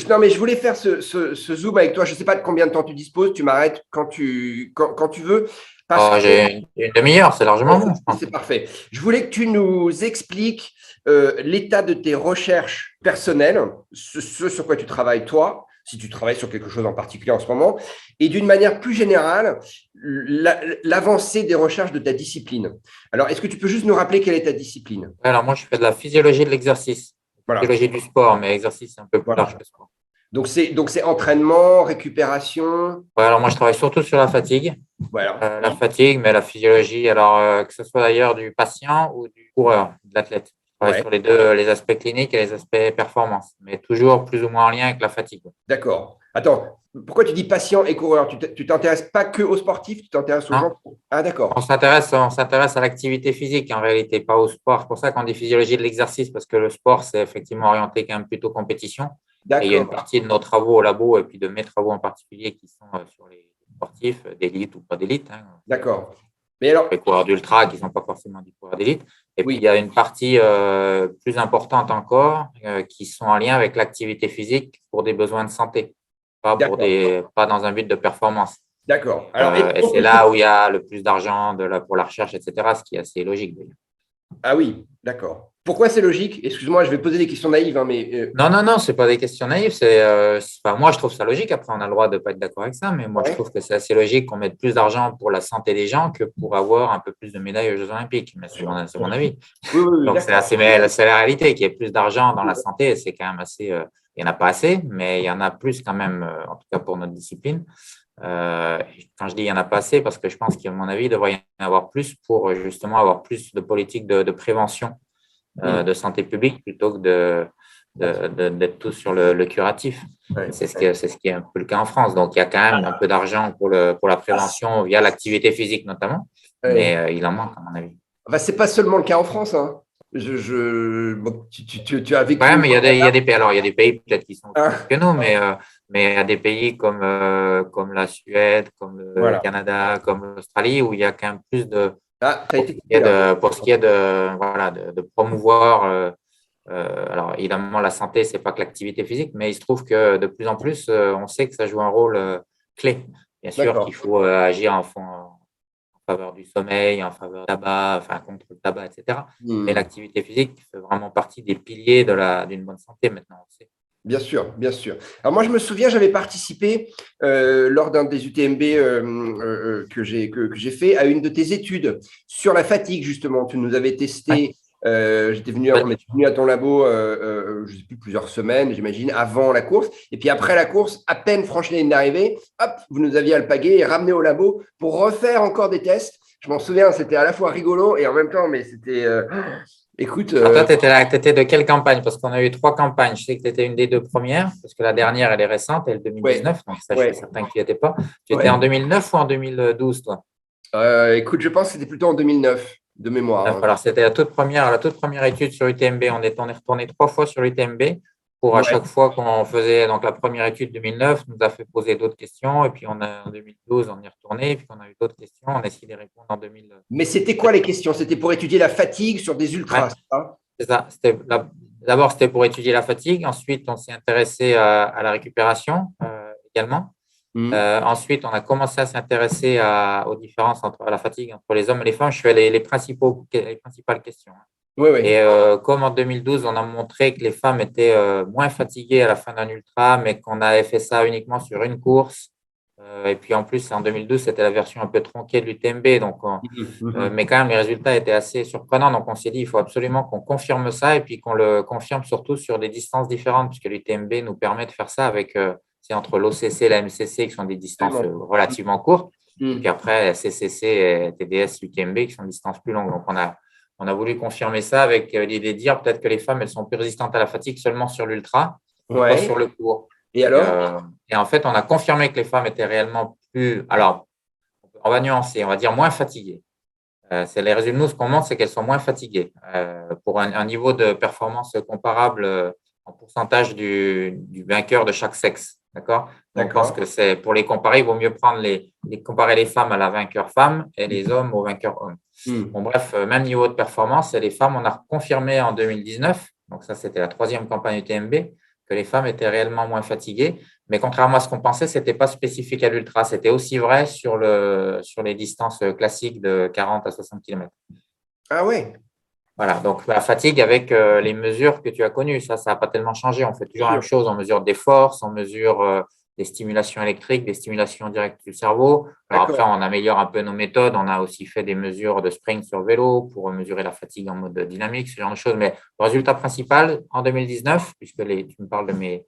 Non, mais je voulais faire ce zoom avec toi. Je ne sais pas de combien de temps tu disposes. Tu m'arrêtes quand tu veux. Parce que J'ai une demi-heure, c'est largement bon, je pense. c'est parfait. Je voulais que tu nous expliques l'état de tes recherches personnelles, ce sur quoi tu travailles toi, si tu travailles sur quelque chose en particulier en ce moment, et d'une manière plus générale, l'avancée des recherches de ta discipline. Alors, est-ce que tu peux juste nous rappeler quelle est ta discipline? Alors, moi, je fais de la physiologie de l'exercice, Voilà, physiologie du sport, mais exercice, c'est un peu plus voilà. large que sport. Donc c'est entraînement, récupération. Ouais, alors, moi, je travaille surtout sur la fatigue. Voilà. La fatigue, mais la physiologie, alors que ce soit d'ailleurs du patient ou du coureur, de l'athlète. Je travaille Ouais, sur les deux, les aspects cliniques et les aspects performance, mais toujours plus ou moins en lien avec la fatigue. d'accord. Attends, pourquoi tu dis patient et coureur? Tu t'intéresses pas que aux sportifs, tu t'intéresses aux Non, gens. Ah, d'accord. on s'intéresse à l'activité physique en réalité, pas au sport. C'est pour ça qu'on dit physiologie de l'exercice, parce que le sport, c'est effectivement orienté quand même plutôt compétition. Et il y a une D'accord. partie de nos travaux au labo, et puis de mes travaux en particulier, qui sont sur les sportifs d'élite ou pas d'élite, hein, D'accord. Mais alors, les coureurs d'ultra qui ne sont pas forcément des coureurs d'élite. Et puis, il y oui, a une partie plus importante encore qui sont en lien avec l'activité physique pour des besoins de santé, d'accord. pas dans un but de performance. D'accord. Alors, Et c'est là où il y a le plus d'argent pour la recherche, etc., ce qui est assez logique d'ailleurs. ah oui, d'accord. Pourquoi c'est logique? Excuse-moi, je vais poser des questions naïves, hein, mais Non, non, non, c'est pas des questions naïves. Enfin, moi, je trouve ça logique. Après, on a le droit de ne pas être d'accord avec ça, mais moi, je ouais. trouve que c'est assez logique qu'on mette plus d'argent pour la santé des gens que pour avoir un peu plus de médailles aux Jeux Olympiques. Mais Bien sûr, c'est bien mon sûr. avis. Oui, oui, oui, Donc, d'accord. c'est la réalité qu'il y ait plus d'argent dans la santé. C'est quand même assez. Il n'y en a pas assez, mais il y en a plus quand même, en tout cas pour notre discipline. Quand je dis il n'y en a pas assez, parce que je pense qu'à mon avis, il devrait y en avoir plus pour justement avoir plus de politiques de prévention Hmm. de santé publique plutôt que d'être tous sur le curatif. Ouais, C'est ce qui est un peu le cas en France. Donc, il y a quand même un peu d'argent pour la prévention via l'activité physique notamment, mais ouais. il en manque à mon avis. Enfin, c'est pas seulement le cas en France, hein. Bon, tu as Ouais, vécu. mais il y a des pays, alors il y a des pays peut-être qui sont aussi pires Ah, que nous, mais il y a des pays comme la Suède, comme le voilà. Canada, comme l'Australie, où il y a quand même plus de, Ah, tu as été coupé là. pour ce qui est voilà, de promouvoir, alors évidemment, la santé, c'est pas que l'activité physique, mais il se trouve que de plus en plus, on sait que ça joue un rôle clé. Bien sûr qu'il D'accord. faut agir en faveur du sommeil, en faveur du tabac, enfin contre le tabac, etc. Mais Hmm. l'activité physique fait vraiment partie des piliers d'une bonne santé maintenant. On sait. Bien sûr, bien sûr. Alors moi, je me souviens, j'avais participé lors d'un des UTMB que j'ai fait à une de tes études sur la fatigue, justement. Tu nous avais Ouais. testé, on Ouais. était venu à ton labo, je ne sais plus, plusieurs semaines, j'imagine, avant la course. Et puis après la course, à peine franchi la ligne d'arrivée, hop, vous nous aviez alpagué et ramené au labo pour refaire encore des tests. Je m'en souviens, c'était à la fois rigolo et en même temps, mais c'était… écoute, Alors toi, tu étais de quelle campagne? Parce qu'on a eu trois campagnes. Je sais que tu étais une des deux premières, parce que la dernière, elle est récente, elle est ouais, 2019, donc ça, je suis ouais, certain que tu n'y étais pas. Tu étais en ouais. 2009 ou en 2012, toi? Écoute, je pense que c'était plutôt en 2009, de mémoire, hein. Alors, c'était la toute première étude sur UTMB. On est retourné trois fois sur UTMB pour à Ouais. chaque fois qu'on faisait donc la première étude 2009, nous a fait poser d'autres questions. Et puis, en 2012, on y est retourné. Et puis, on a eu d'autres questions. On a essayé de répondre en 2000. Mais c'était quoi les questions? C'était pour étudier la fatigue sur des Ouais, ultras, c'est ça? c'est ça. D'abord, c'était pour étudier la fatigue. Ensuite, on s'est intéressé à la récupération également. Mhm. Ensuite, on a commencé à s'intéresser aux différences entre la fatigue entre les hommes et les femmes. Je fais les principales questions. Oui, Et oui. comme en 2012, on a montré que les femmes étaient moins fatiguées à la fin d'un ultra, mais qu'on avait fait ça uniquement sur une course. Et puis en plus, en 2012, c'était la version un peu tronquée de l'UTMB. Mhm, mhm. Mais quand même, les résultats étaient assez surprenants. Donc on s'est dit, il faut absolument qu'on confirme ça et puis qu'on le confirme surtout sur des distances différentes, puisque l'UTMB nous permet de faire ça c'est entre l'OCC et la MCC, qui sont des distances Absolument. relativement courtes. Et puis Mhm. après, CCC et TDS, UTMB, qui sont des distances plus longues. Donc on a voulu confirmer ça avec l'idée de dire peut-être que les femmes, elles sont plus résistantes à la fatigue seulement sur l'ultra et pas Ouais. sur le court. Et Et, alors? euh, et en fait, on a confirmé que les femmes étaient réellement plus. Alors, on va nuancer, on va dire moins fatiguées. C'est les résultats, nous, ce qu'on montre, c'est qu'elles sont moins fatiguées pour un niveau de performance comparable en pourcentage du vainqueur de chaque sexe. D'accord? Donc, je pense D'accord. que c'est pour les comparer, il vaut mieux prendre comparer les femmes à la vainqueur femme et les hommes au vainqueur homme. Mhm. Bon, bref, même niveau de performance. Et les femmes, on a confirmé en 2019, donc ça, c'était la troisième campagne UTMB, que les femmes étaient réellement moins fatiguées. Mais contrairement à ce qu'on pensait, ce n'était pas spécifique à l'ultra. C'était aussi vrai sur les distances classiques de 40 à 60 km. Ah ouais. Voilà, donc la fatigue avec les mesures que tu as connues, ça n'a pas tellement changé. On fait toujours la même chose, on mesure des forces, on mesure des stimulations électriques, des stimulations directes du cerveau. Alors après, on améliore un peu nos méthodes. On a aussi fait des mesures de sprint sur vélo pour mesurer la fatigue en mode dynamique, ce genre de choses. Mais le résultat principal en 2019, puisque tu me parles de mes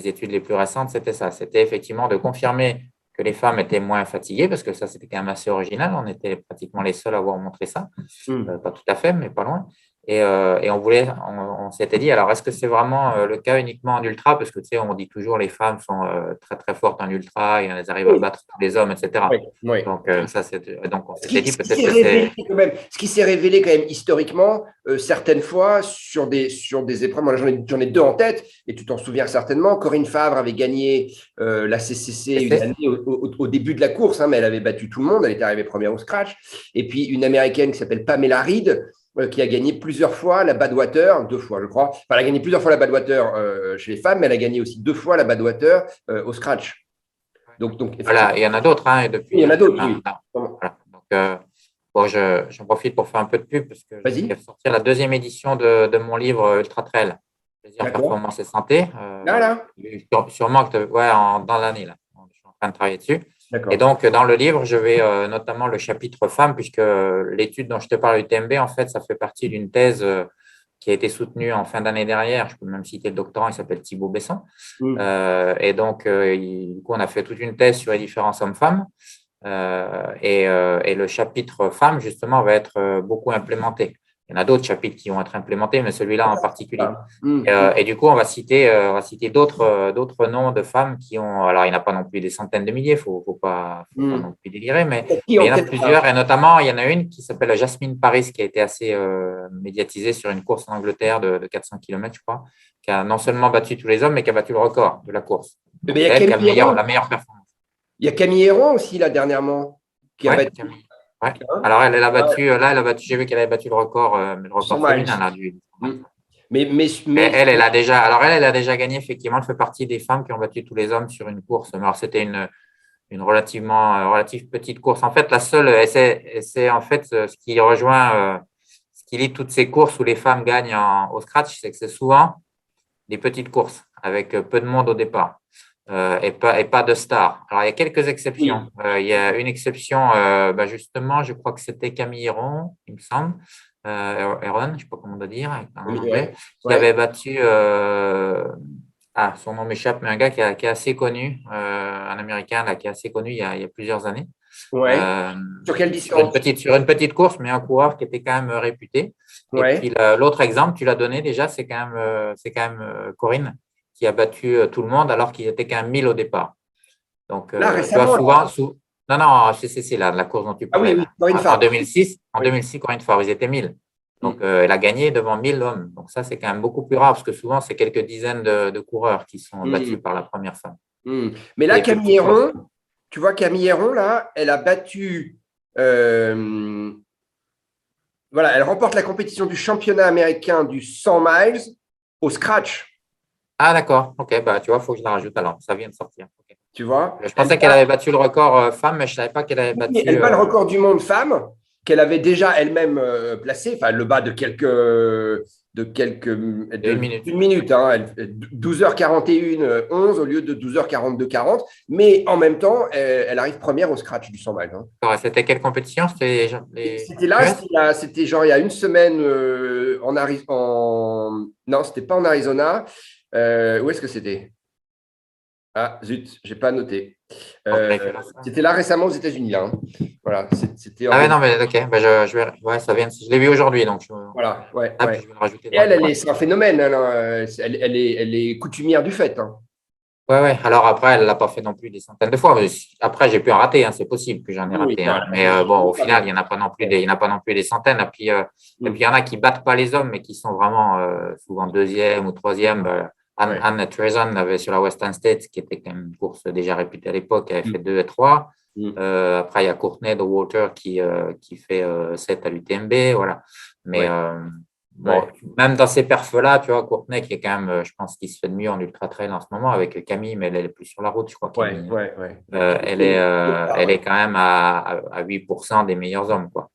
études les plus récentes, c'était ça. C'était effectivement de confirmer que les femmes étaient moins fatiguées, parce que ça, c'était quand même assez original. On était pratiquement les seuls à avoir montré ça. Pas tout à fait, mais pas loin. Et on s'était dit, alors est-ce que c'est vraiment le cas uniquement en ultra? Parce que tu sais, on dit toujours les femmes sont très très fortes en ultra et elles arrivent à battre tous les hommes, etc. Oui, oui. Donc on s'était dit peut-être que ce qui s'est révélé quand même historiquement, certaines fois sur des épreuves, moi j'en ai deux en tête, et tu t'en souviens certainement, Corinne Favre avait gagné la CCC une année au début de la course, mais elle avait battu tout le monde, elle était arrivée première au scratch, et puis une américaine qui s'appelle Pamela Reed, qui a gagné plusieurs fois la Badwater, 2 fois je crois, enfin elle a gagné plusieurs fois la Badwater chez les femmes, mais elle a gagné aussi 2 fois la Badwater au scratch. Donc voilà, il y en a d'autres, et depuis. Il y en a d'autres, oui. Voilà. Donc, bon, j'en profite pour faire un peu de pub parce que je vais sortir la 2e édition de mon livre Ultra Trail, Plaisir, Performance et Santé. Sûrement dans l'année, là. Je suis en train de travailler dessus. Et donc, dans le livre, je vais notamment le chapitre femmes, puisque l'étude dont je te parle, UTMB, en fait, ça fait partie d'une thèse qui a été soutenue en fin d'année dernière. Je peux même citer le doctorant, il s'appelle Thibaut Besson. Et donc, du coup, on a fait toute une thèse sur les différences hommes-femmes. Et le chapitre femmes, justement, va être beaucoup implémenté. Il y en a d'autres chapitres qui vont être implémentés, mais celui-là en particulier. Et du coup, on va citer d'autres noms de femmes qui ont… Alors, il n'y en a pas non plus des centaines de milliers, il ne faut pas non plus délirer, mais il y en a plusieurs. Et notamment, il y en a une qui s'appelle Jasmine Paris, qui a été assez médiatisée sur une course en Angleterre de 400 km, je crois, qui a non seulement battu tous les hommes, mais qui a battu le record de la course. Donc, c'est elle qui a la meilleure performance. Il y a Camille Héron aussi, là, dernièrement, qui a battu. Ouais. Alors, elle a battu, j'ai vu qu'elle avait battu le record féminin. Là, elle a déjà gagné, effectivement. Elle fait partie des femmes qui ont battu tous les hommes sur une course. Alors, c'était une relative petite course. En fait, la seule, c'est en fait ce qui rejoint, ce qui lie toutes ces courses où les femmes gagnent au scratch, c'est que c'est souvent des petites courses avec peu de monde au départ. Et pas de stars. Alors, il y a quelques exceptions. Il y a une exception, justement, je crois que c'était Camille Héron, il me semble, Héron, je ne sais pas comment on doit dire, en anglais, qui avait battu, son nom m'échappe, mais un gars qui est assez connu, un Américain là, qui est assez connu il y a plusieurs années. Sur quelle distance? Sur une petite course, mais un coureur qui était quand même réputé. Et puis l'autre exemple, tu l'as donné déjà, c'est quand même Corinne, qui a battu tout le monde alors qu'il était qu'un 1000 au départ. Donc, là, récemment, non, c'est la course dont tu parlais. En 2006, Corinne Favre, ils étaient 1000. Donc, elle a gagné devant 1000 hommes. Donc, ça, c'est quand même beaucoup plus rare parce que souvent, c'est quelques dizaines de coureurs qui sont battus par la première femme. Mais là, Camille Héron, tu vois, Camille Héron, là, elle a battu… elle remporte la compétition du championnat américain du 100 miles au scratch. Ah, d'accord. OK, tu vois, il faut que je la rajoute alors. Ça vient de sortir. Okay. Tu vois, je pensais qu'elle avait battu le record femme, mais je ne savais pas qu'elle avait battu… Elle bat le record du monde femme, qu'elle avait déjà elle-même placé, enfin, le bas de une minute, 12h41, 11 au lieu de 12h42, 40. Mais en même temps, elle arrive première au scratch du 100 miles. C'était quelle compétition? C'était c'était genre il y a une semaine non, c'était pas en Arizona. Où est-ce que c'était? Ah, zut, j'ai pas noté. C'était là récemment aux États-Unis. Là, Voilà, c'était. Non, mais ok, ça vient. Je l'ai vu aujourd'hui, donc. Voilà, je vais le rajouter. Et c'est un phénomène. Elle est coutumière du fait. Ouais. Alors après, elle ne l'a pas fait non plus des centaines de fois. Mais après, j'ai pu en rater. C'est possible que j'en ai raté. Mais au final, il n'y en a pas non plus des centaines. Et puis, il y en a qui ne battent pas les hommes, mais qui sont vraiment souvent deuxième ou troisième. Anne Treson avait sur la Western States, qui était quand même une course déjà réputée à l'époque, elle avait fait 2 et 3. Après, il y a Courtney de Water qui fait 7 à l'UTMB. Voilà. Mais bon, même dans ces perfs-là, tu vois, Courtenay, qui est quand même, je pense, qui se fait de mieux en ultra-trail en ce moment avec Camille, mais elle est plus sur la route, je crois, Camille. Elle est quand même à 8% des meilleurs hommes, quoi.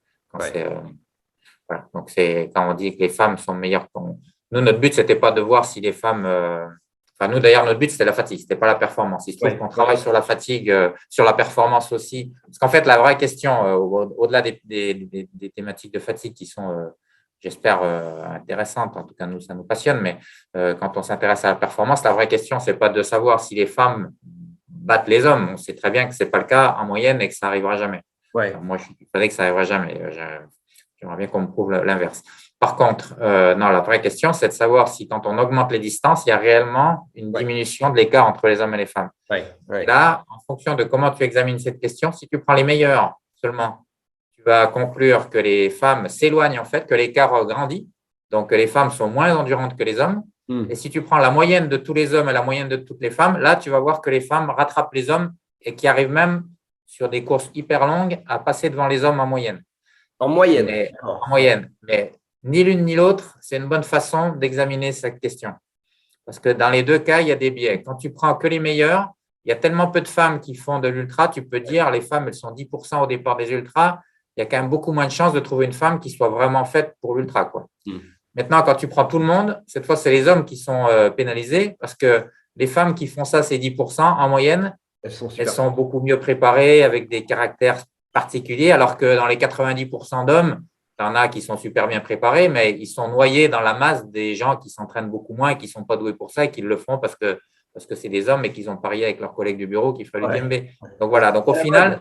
Voilà. Donc, c'est quand on dit que les femmes sont meilleures. Nous, notre but, c'était pas de voir si les femmes. Enfin, nous, d'ailleurs, notre but, c'était la fatigue, c'était pas la performance. Il se trouve qu'on travaille sur la fatigue, sur la performance aussi. Parce qu'en fait, la vraie question, au-delà des thématiques de fatigue qui sont, j'espère, intéressantes, en tout cas, nous, ça nous passionne, mais quand on s'intéresse à la performance, la vraie question, c'est pas de savoir si les femmes battent les hommes. On sait très bien que c'est pas le cas en moyenne et que ça arrivera jamais. Enfin, moi, je suis persuadé que ça arrivera jamais. J'aimerais bien qu'on me prouve l'inverse. Par contre, non, la vraie question, c'est de savoir si quand on augmente les distances, il y a réellement une diminution de l'écart entre les hommes et les femmes. Là, en fonction de comment tu examines cette question, si tu prends les meilleurs seulement, tu vas conclure que les femmes s'éloignent en fait, que l'écart grandit, donc que les femmes sont moins endurantes que les hommes. Et si tu prends la moyenne de tous les hommes et la moyenne de toutes les femmes, là, tu vas voir que les femmes rattrapent les hommes et qui arrivent même sur des courses hyper longues à passer devant les hommes en moyenne. En moyenne. En moyenne. Mais ni l'une ni l'autre, c'est une bonne façon d'examiner cette question. Parce que dans les deux cas, il y a des biais. Quand tu prends que les meilleurs, il y a tellement peu de femmes qui font de l'ultra, tu peux dire, les femmes, elles sont 10% au départ des ultras, il y a quand même beaucoup moins de chances de trouver une femme qui soit vraiment faite pour l'ultra, quoi. Maintenant, quand tu prends tout le monde, cette fois, c'est les hommes qui sont pénalisés parce que les femmes qui font ça, c'est 10% en moyenne, elles sont beaucoup mieux préparées avec des caractères particuliers, alors que dans les 90% d'hommes, il y en a qui sont super bien préparés, mais ils sont noyés dans la masse des gens qui s'entraînent beaucoup moins et qui ne sont pas doués pour ça et qui le font parce que c'est des hommes et qu'ils ont parié avec leurs collègues du bureau qu'il fallait l'UTMB. Donc voilà, donc au final,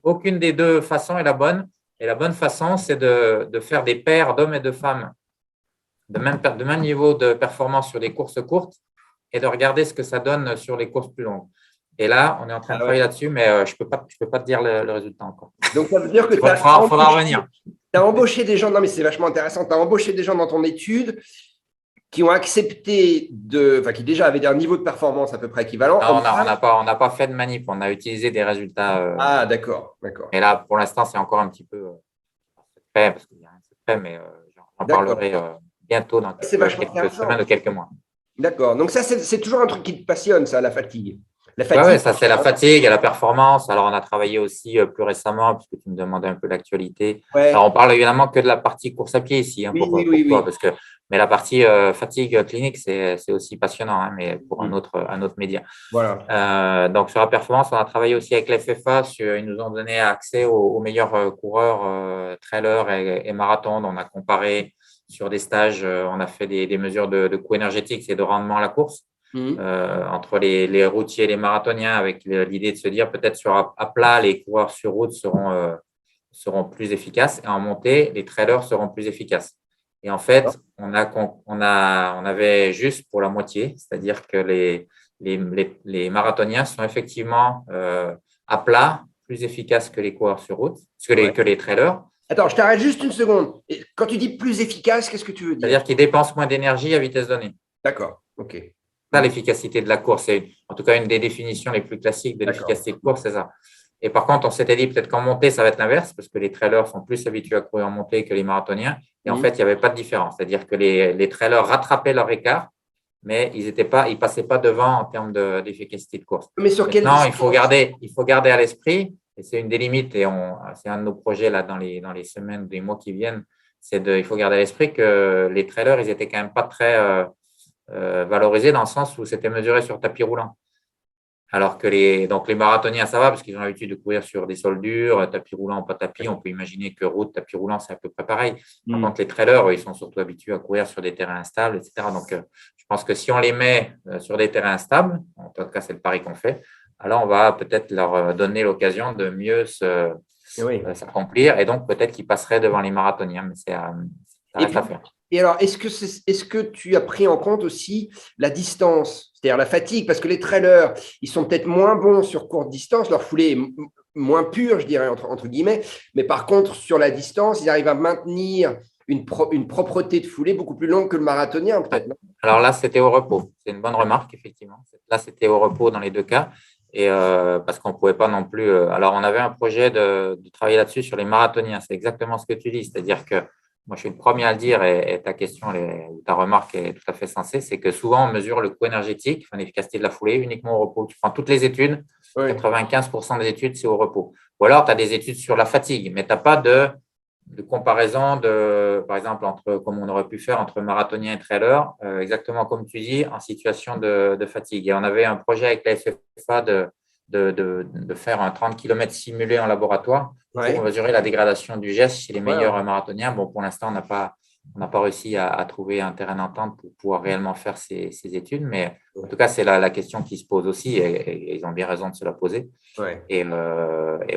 aucune des deux façons est la bonne. Et la bonne façon, c'est de faire des paires d'hommes et de femmes de même niveau de performance sur des courses courtes et de regarder ce que ça donne sur les courses plus longues. Et là, on est en train de travailler là-dessus, mais je peux pas te dire le résultat encore. Donc, ça veut dire que faudra revenir. Tu as embauché des gens, non mais c'est vachement intéressant, tu as embauché des gens dans ton étude qui ont accepté qui déjà avaient un niveau de performance à peu près équivalent. Non, on n'a pas fait de manip, on a utilisé des résultats. Ah, d'accord. Et là, pour l'instant, c'est encore un petit peu secret, parce qu'il n'y a rien de secret, mais j'en parlerai bientôt dans quelques semaines ou quelques mois. D'accord. Donc ça, c'est toujours un truc qui te passionne, ça, la fatigue. Oui, ça c'est la fatigue et la performance. Alors, on a travaillé aussi plus récemment, puisque tu me demandais un peu l'actualité. Alors, on parle évidemment que de la partie course à pied ici, pour toi, parce que, mais la partie fatigue clinique, c'est aussi passionnant, hein, mais pour un autre média. Voilà. Donc, sur la performance, on a travaillé aussi avec l'FFA. Ils nous ont donné accès aux meilleurs coureurs trailers et marathon. On a comparé sur des stages, on a fait des mesures de coût énergétique et de rendement à la course. Entre les routiers et les marathoniens, avec l'idée de se dire peut-être à plat, les coureurs sur route seront plus efficaces et en montée, les trailers seront plus efficaces. Et en fait, on avait juste pour la moitié, c'est-à-dire que les marathoniens sont effectivement à plat plus efficaces que les coureurs sur route, que les trailers. Attends, je t'arrête juste une seconde. Et quand tu dis plus efficace, qu'est-ce que tu veux dire? C'est-à-dire qu'ils dépensent moins d'énergie à vitesse donnée. D'accord, ok. Ça, l'efficacité de la course, c'est en tout cas une des définitions les plus classiques de l'efficacité de course, c'est ça. Et par contre, on s'était dit peut-être qu'en montée, ça va être l'inverse, parce que les trailers sont plus habitués à courir en montée que les marathoniens. Et en fait, il n'y avait pas de différence. C'est-à-dire que les trailers rattrapaient leur écart, mais ils ne passaient pas devant en termes d'efficacité de course. Mais sur quelle distance ? il faut garder à l'esprit, et c'est une des limites, et c'est un de nos projets là, dans les semaines, des mois qui viennent, il faut garder à l'esprit que les trailers, ils n'étaient quand même pas très valorisés dans le sens où c'était mesuré sur tapis roulant. Alors que les marathoniens, ça va parce qu'ils ont l'habitude de courir sur des sols durs, tapis roulant ou pas tapis. On peut imaginer que route, tapis roulant, c'est à peu près pareil. Par contre, les trailers, ils sont surtout habitués à courir sur des terrains instables, etc. Donc, je pense que si on les met sur des terrains instables, en tout cas, c'est le pari qu'on fait, alors on va peut-être leur donner l'occasion de mieux s'accomplir et donc peut-être qu'ils passeraient devant les marathoniens. Mais ça reste à faire. Et alors, est-ce que tu as pris en compte aussi la distance, c'est-à-dire la fatigue? Parce que les trailers, ils sont peut-être moins bons sur courte distance, leur foulée est moins pure, je dirais, entre guillemets. Mais par contre, sur la distance, ils arrivent à maintenir une propreté de foulée beaucoup plus longue que le marathonien, peut-être. Non ? Alors là, c'était au repos. C'est une bonne remarque, effectivement. Là, c'était au repos dans les deux cas. Et parce qu'on ne pouvait pas non plus… alors, on avait un projet de travailler là-dessus sur les marathoniens. C'est exactement ce que tu dis. C'est-à-dire que moi je suis le premier à le dire et ta question, ta remarque est tout à fait sensée, c'est que souvent on mesure le coût énergétique, l'efficacité de la foulée uniquement au repos. Tu prends toutes les études, 95% des études, c'est au repos. Ou alors, tu as des études sur la fatigue, mais tu n'as pas de comparaison, par exemple, comme on aurait pu faire entre marathonien et trailer, exactement comme tu dis, en situation de fatigue. Et on avait un projet avec la FFA de faire un 30 km simulé en laboratoire pour mesurer la dégradation du geste chez les meilleurs marathoniens. Bon, pour l'instant, on n'a pas réussi à trouver un terrain d'entente pour pouvoir réellement faire ces études, mais en tout cas, c'est la question qui se pose aussi et ils ont bien raison de se la poser. Et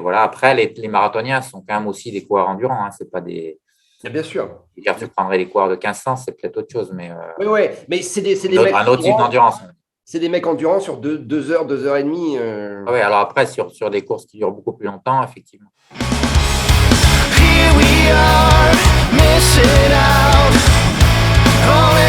voilà, après, les marathoniens sont quand même aussi des coureurs endurants, hein, c'est pas des… Bien sûr. Tu prendrais les coureurs de 1500, c'est peut-être autre chose, mais… mais c'est des mecs… Un autre type d'endurance. C'est des mecs endurants sur 2 heures, 2 heures et demie. Oui, alors après, sur des courses qui durent beaucoup plus longtemps, effectivement. Here we are, missing out on